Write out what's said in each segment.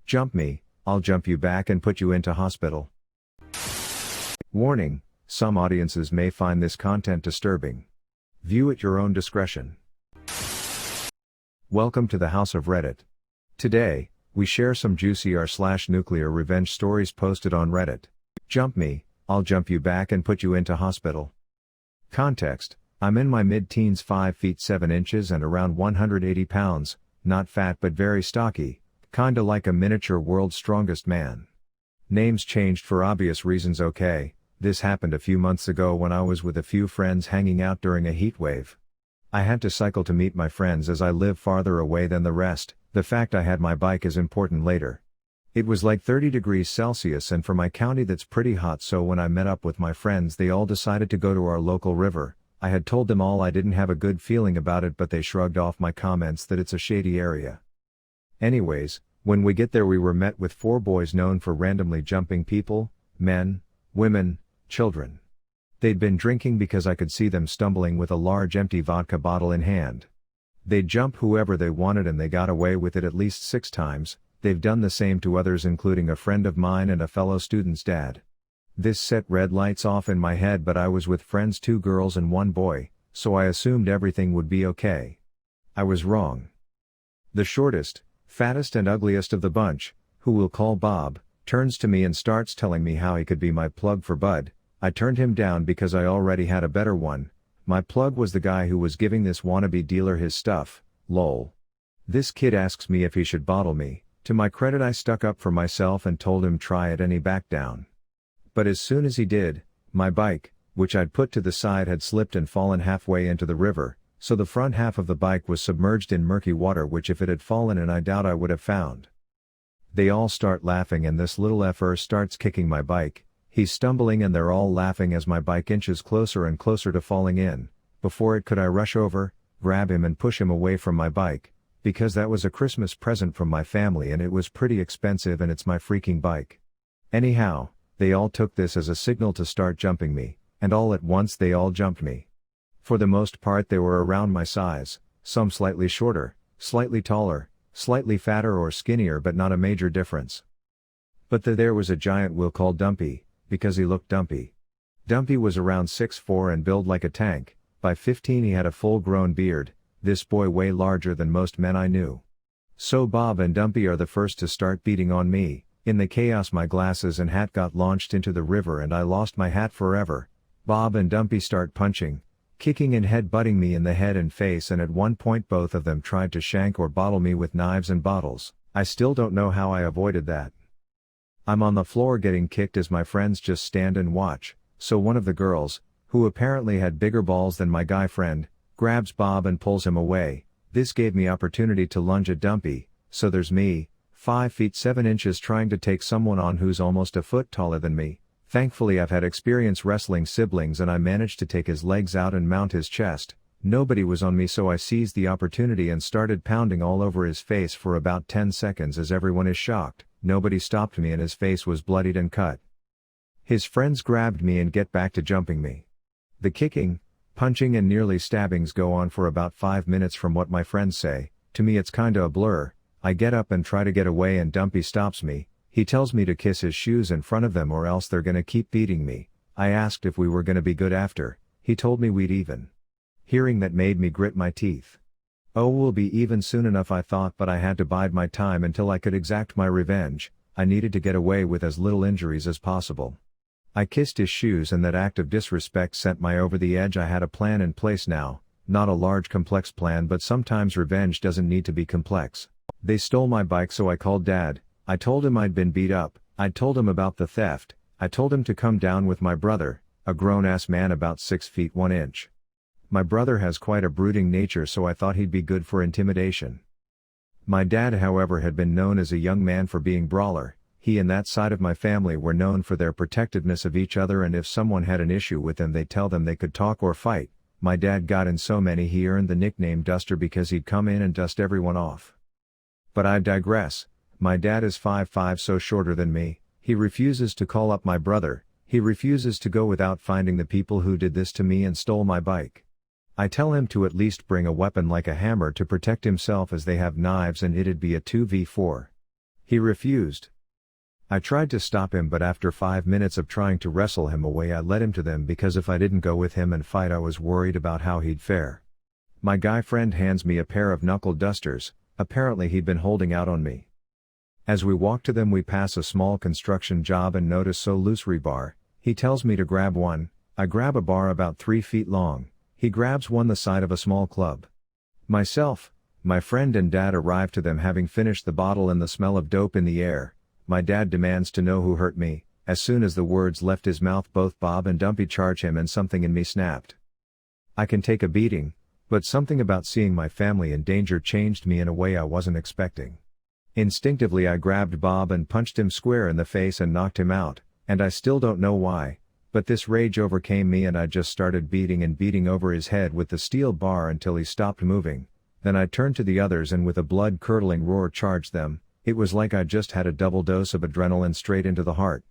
Jump me, I'll jump you back and put you into hospital. Warning, some audiences may find this content disturbing. View at your own discretion. Welcome to the House of Reddit. Today, we share some juicy r/nuclear revenge stories posted on Reddit. Jump me, I'll jump you back and put you into hospital. Context: I'm in my mid-teens, 5 feet 7 inches and around 180 pounds, not fat but very stocky, kinda like a miniature world's strongest man. Names changed for obvious reasons. Okay, this happened a few months ago when I was with a few friends hanging out during a heat wave. I had to cycle to meet my friends as I live farther away than the rest. The fact I had my bike is important later. It was like 30 degrees Celsius and for my county that's pretty hot, so when I met up with my friends they all decided to go to our local river. I had told them all I didn't have a good feeling about it, but they shrugged off my comments that it's a shady area. Anyways, when we get there we were met with 4 boys known for randomly jumping people, men, women, children. They'd been drinking because I could see them stumbling with a large empty vodka bottle in hand. They'd jump whoever they wanted and they got away with it at least 6 times. They've done the same to others, including a friend of mine and a fellow student's dad. This set red lights off in my head, but I was with friends, 2 girls and 1 boy, so I assumed everything would be okay. I was wrong. The shortest, fattest and ugliest of the bunch, who we'll call Bob, turns to me and starts telling me how he could be my plug for bud. I turned him down because I already had a better one. My plug was the guy who was giving this wannabe dealer his stuff, lol. This kid asks me if he should bottle me. To my credit I stuck up for myself and told him try it, and he backed down. But as soon as he did, my bike, which I'd put to the side, had slipped and fallen halfway into the river, so the front half of the bike was submerged in murky water, which if it had fallen in I doubt I would have found. They all start laughing and this little effer starts kicking my bike. He's stumbling and they're all laughing as my bike inches closer and closer to falling in. Before it could I rush over, grab him and push him away from my bike, because that was a Christmas present from my family and it was pretty expensive and it's my freaking bike. Anyhow, they all took this as a signal to start jumping me, and all at once they all jumped me. For the most part they were around my size, some slightly shorter, slightly taller, slightly fatter or skinnier, but not a major difference. But there was a giant we'll call Dumpy, because he looked dumpy. Dumpy was around 6'4" and built like a tank. By 15 he had a full-grown beard, this boy way larger than most men I knew. So Bob and Dumpy are the first to start beating on me. In the chaos my glasses and hat got launched into the river and I lost my hat forever. Bob and Dumpy start punching, kicking and head-butting me in the head and face, and at one point both of them tried to shank or bottle me with knives and bottles. I still don't know how I avoided that. I'm on the floor getting kicked as my friends just stand and watch, so one of the girls, who apparently had bigger balls than my guy friend, grabs Bob and pulls him away. This gave me opportunity to lunge at Dumpy, so there's me, 5 feet 7 inches, trying to take someone on who's almost a foot taller than me. Thankfully I've had experience wrestling siblings and I managed to take his legs out and mount his chest. Nobody was on me, so I seized the opportunity and started pounding all over his face for about 10 seconds as everyone is shocked. Nobody stopped me and his face was bloodied and cut. His friends grabbed me and get back to jumping me. The kicking, punching and nearly stabbings go on for about 5 minutes from what my friends say. To me it's kinda a blur. I get up and try to get away and Dumpy stops me. He tells me to kiss his shoes in front of them or else they're gonna keep beating me. I asked if we were gonna be good after. He told me we'd even. Hearing that made me grit my teeth. Oh, we'll be even soon enough I thought, but I had to bide my time until I could exact my revenge. I needed to get away with as little injuries as possible. I kissed his shoes and that act of disrespect sent me over the edge. I had a plan in place now, not a large complex plan, but sometimes revenge doesn't need to be complex. They stole my bike, so I called Dad. I told him I'd been beat up. I told him about the theft. I told him to come down with my brother, a grown-ass man about 6 feet 1 inch. My brother has quite a brooding nature, so I thought he'd be good for intimidation. My dad, however, had been known as a young man for being brawler. He and that side of my family were known for their protectiveness of each other, and if someone had an issue with them they'd tell them they could talk or fight. My dad got in so many he earned the nickname Duster because he'd come in and dust everyone off. But I digress. My dad is 5'5", so shorter than me. He refuses to call up my brother. He refuses to go without finding the people who did this to me and stole my bike. I tell him to at least bring a weapon like a hammer to protect himself, as they have knives and it'd be a 2v4. He refused. I tried to stop him, but after 5 minutes of trying to wrestle him away, I led him to them because if I didn't go with him and fight, I was worried about how he'd fare. My guy friend hands me a pair of knuckle dusters. Apparently he'd been holding out on me. As we walk to them, we pass a small construction job and notice so loose rebar. He tells me to grab one. I grab a bar about 3 feet long. He grabs one the side of a small club. Myself, my friend and dad arrive to them having finished the bottle and the smell of dope in the air. My dad demands to know who hurt me. As soon as the words left his mouth, both Bob and Dumpy charge him and something in me snapped. I can take a beating, but something about seeing my family in danger changed me in a way I wasn't expecting. Instinctively I grabbed Bob and punched him square in the face and knocked him out, and I still don't know why, but this rage overcame me and I just started beating over his head with the steel bar until he stopped moving. Then I turned to the others and with a blood-curdling roar charged them. It was like I just had a double dose of adrenaline straight into the heart.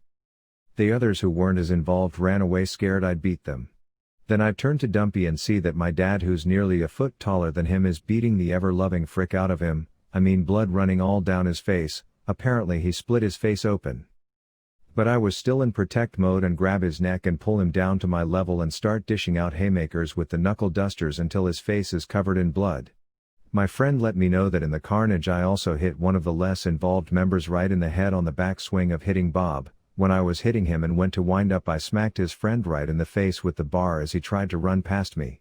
The others who weren't as involved ran away scared I'd beat them. Then I turned to Dumpy and see that my dad, who's nearly a foot taller than him, is beating the ever-loving frick out of him. I mean, blood running all down his face. Apparently he split his face open. But I was still in protect mode and grab his neck and pull him down to my level and start dishing out haymakers with the knuckle dusters until his face is covered in blood. My friend let me know that in the carnage I also hit one of the less involved members right in the head on the backswing of hitting Bob. When I was hitting him and went to wind up, I smacked his friend right in the face with the bar as he tried to run past me.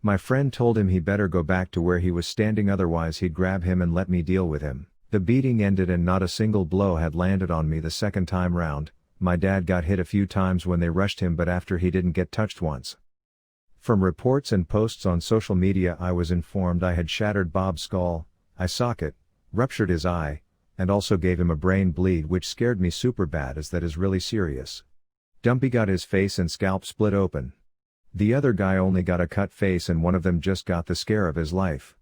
My friend told him he better go back to where he was standing, otherwise he'd grab him and let me deal with him. The beating ended and not a single blow had landed on me the second time round. My dad got hit a few times when they rushed him, but after he didn't get touched once. From reports and posts on social media I was informed I had shattered Bob's skull, eye socket, ruptured his eye, and also gave him a brain bleed, which scared me super bad as that is really serious. Dumpy got his face and scalp split open. The other guy only got a cut face and one of them just got the scare of his life.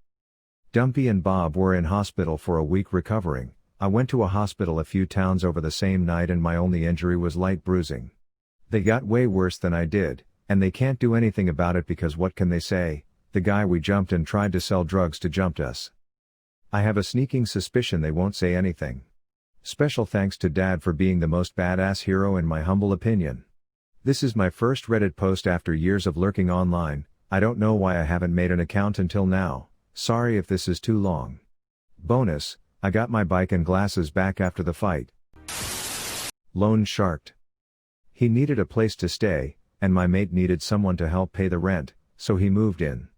Dumpy and Bob were in hospital for a week recovering. I went to a hospital a few towns over the same night and my only injury was light bruising. They got way worse than I did. And they can't do anything about it because what can they say? The guy we jumped and tried to sell drugs to jumped us. I have a sneaking suspicion they won't say anything. Special thanks to Dad for being the most badass hero in my humble opinion. This is my first Reddit post after years of lurking online. I don't know why I haven't made an account until now. Sorry if this is too long. Bonus, I got my bike and glasses back after the fight. Loan sharked. He needed a place to stay, and my mate needed someone to help pay the rent, so he moved in.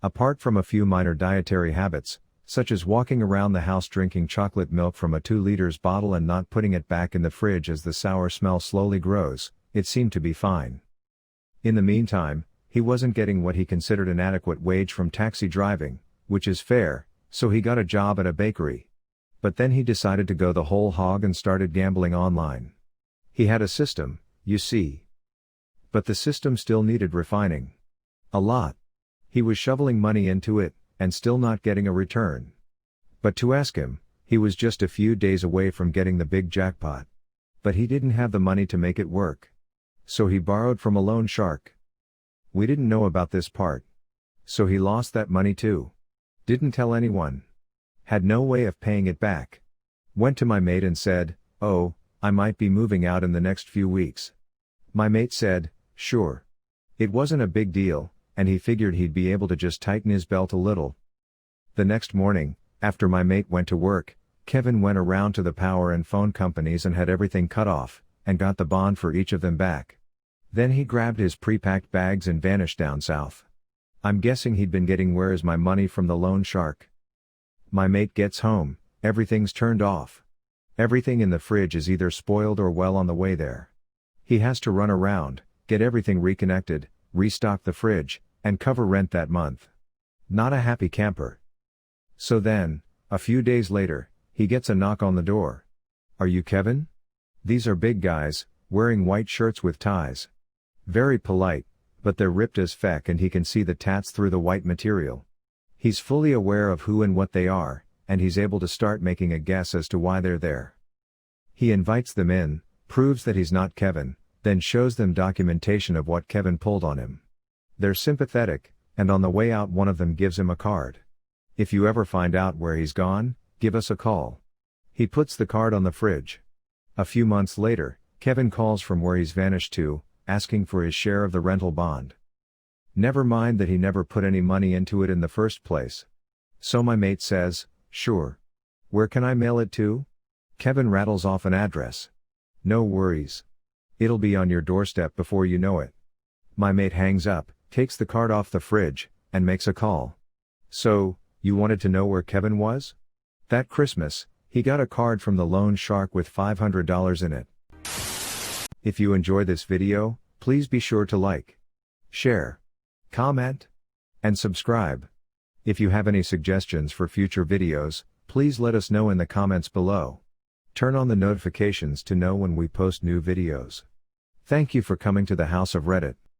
Apart from a few minor dietary habits, such as walking around the house drinking chocolate milk from a 2 liters bottle and not putting it back in the fridge as the sour smell slowly grows, it seemed to be fine. In the meantime, he wasn't getting what he considered an adequate wage from taxi driving, which is fair, so he got a job at a bakery. But then he decided to go the whole hog and started gambling online. He had a system, you see. But the system still needed refining. A lot. He was shoveling money into it, and still not getting a return. But to ask him, he was just a few days away from getting the big jackpot. But he didn't have the money to make it work. So he borrowed from a loan shark. We didn't know about this part. So he lost that money too. Didn't tell anyone. Had no way of paying it back. Went to my mate and said, "Oh, I might be moving out in the next few weeks." My mate said, "Sure." It wasn't a big deal, and he figured he'd be able to just tighten his belt a little. The next morning, after my mate went to work, Kevin went around to the power and phone companies and had everything cut off, and got the bond for each of them back. Then he grabbed his pre-packed bags and vanished down south. I'm guessing he'd been getting "where's my money" from the loan shark. My mate gets home, everything's turned off. Everything in the fridge is either spoiled or well on the way there. He has to run around, get everything reconnected, restock the fridge, and cover rent that month. Not a happy camper. So then, a few days later, he gets a knock on the door. "Are you Kevin?" These are big guys, wearing white shirts with ties. Very polite, but they're ripped as feck and he can see the tats through the white material. He's fully aware of who and what they are, and he's able to start making a guess as to why they're there. He invites them in, proves that he's not Kevin, then shows them documentation of what Kevin pulled on him. They're sympathetic, and on the way out one of them gives him a card. "If you ever find out where he's gone, give us a call. He puts the card on the fridge. A few months later, Kevin calls from where he's vanished to, asking for his share of the rental bond. Never mind that he never put any money into it in the first place. So my mate says, "Sure. Where can I mail it to?" Kevin rattles off an address. "No worries. It'll be on your doorstep before you know it." My mate hangs up, takes the card off the fridge, and makes a call. "So, you wanted to know where Kevin was?" That Christmas, he got a card from the loan shark with $500 in it. If you enjoy this video, please be sure to like, share, comment, and subscribe. If you have any suggestions for future videos, please let us know in the comments below. Turn on the notifications to know when we post new videos. Thank you for coming to the House of Reddit.